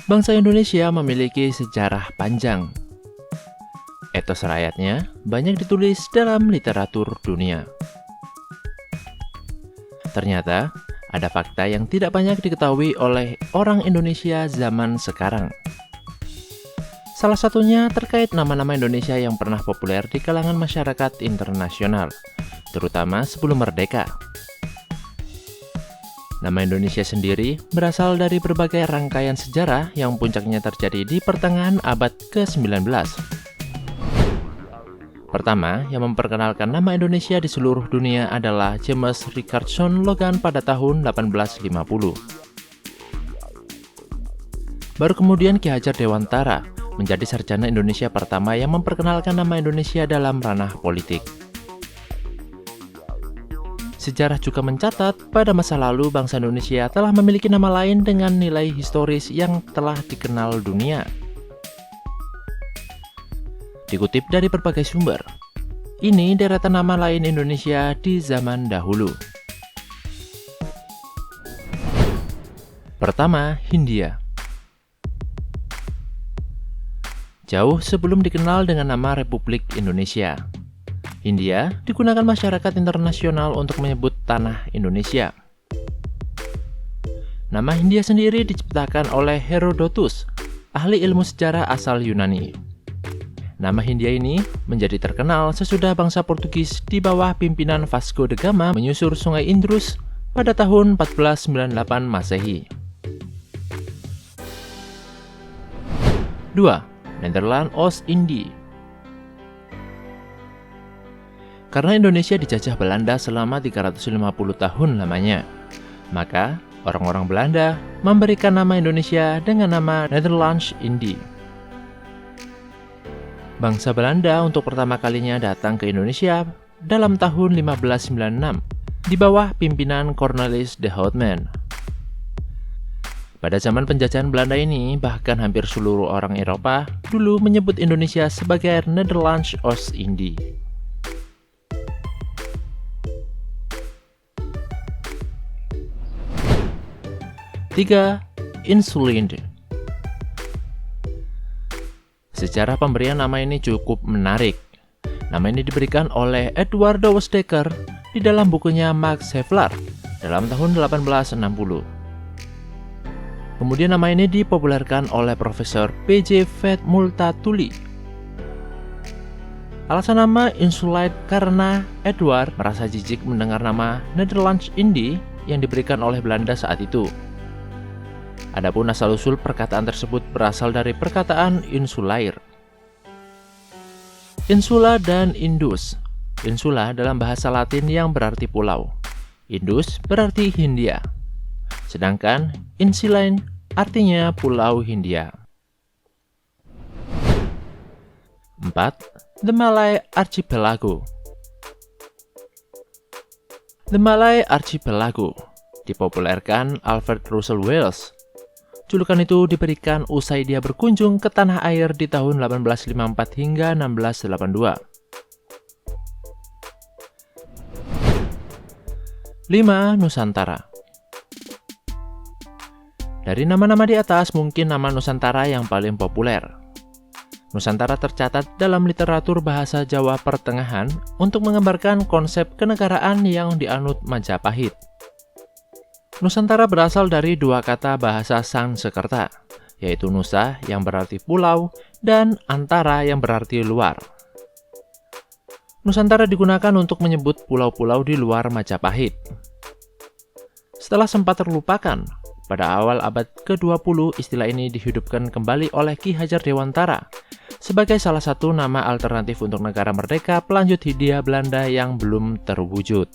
Bangsa Indonesia memiliki sejarah panjang. Etos rakyatnya banyak ditulis dalam literatur dunia. Ternyata, ada fakta yang tidak banyak diketahui oleh orang Indonesia zaman sekarang. Salah satunya terkait nama-nama Indonesia yang pernah populer di kalangan masyarakat internasional, terutama sebelum merdeka. Nama Indonesia sendiri berasal dari berbagai rangkaian sejarah yang puncaknya terjadi di pertengahan abad ke-19. Pertama, yang memperkenalkan nama Indonesia di seluruh dunia adalah James Richardson Logan pada tahun 1850. Baru kemudian Ki Hajar Dewantara menjadi sarjana Indonesia pertama yang memperkenalkan nama Indonesia dalam ranah politik. Sejarah juga mencatat pada masa lalu bangsa Indonesia telah memiliki nama lain dengan nilai historis yang telah dikenal dunia. Dikutip dari berbagai sumber, ini deretan nama lain Indonesia di zaman dahulu. Pertama, Hindia. Jauh sebelum dikenal dengan nama Republik Indonesia, Hindia digunakan masyarakat internasional untuk menyebut tanah Indonesia. Nama Hindia sendiri diciptakan oleh Herodotus, ahli ilmu sejarah asal Yunani. Nama Hindia ini menjadi terkenal sesudah bangsa Portugis di bawah pimpinan Vasco da Gama menyusur Sungai Indus pada tahun 1498 Masehi. 2. Nederland Oost-Indie. Karena Indonesia dijajah Belanda selama 350 tahun lamanya, maka orang-orang Belanda memberikan nama Indonesia dengan nama Nederlands-Indie. Bangsa Belanda untuk pertama kalinya datang ke Indonesia dalam tahun 1596 di bawah pimpinan Cornelis de Houtman. Pada zaman penjajahan Belanda ini, bahkan hampir seluruh orang Eropa dulu menyebut Indonesia sebagai Nederlands Oost-Indie. Tiga, Insulind. Sejarah pemberian nama ini cukup menarik. Nama ini diberikan oleh Edward Douwes Dekker di dalam bukunya Max Havelaar dalam tahun 1860. Kemudian nama ini dipopulerkan oleh Profesor P.J. Vet Multatuli. Alasan nama Insulind karena Edward merasa jijik mendengar nama Nederlands-Indie yang diberikan oleh Belanda saat itu. Adapun asal-usul perkataan tersebut berasal dari perkataan insulair. Insula dan Indus. Insula dalam bahasa Latin yang berarti pulau. Indus berarti Hindia. Sedangkan Insulind artinya Pulau Hindia. 4. The Malay Archipelago. The Malay Archipelago dipopulerkan Alfred Russel Wallace. Julukan itu diberikan usai dia berkunjung ke tanah air di tahun 1854 hingga 1682. 5. Nusantara. Dari nama-nama di atas, mungkin nama Nusantara yang paling populer. Nusantara tercatat dalam literatur bahasa Jawa Pertengahan untuk menggambarkan konsep kenegaraan yang dianut Majapahit. Nusantara berasal dari dua kata bahasa Sanskerta, yaitu Nusa yang berarti pulau dan Antara yang berarti luar. Nusantara digunakan untuk menyebut pulau-pulau di luar Majapahit. Setelah sempat terlupakan, pada awal abad ke-20 istilah ini dihidupkan kembali oleh Ki Hajar Dewantara sebagai salah satu nama alternatif untuk negara merdeka pelanjut Hindia Belanda yang belum terwujud.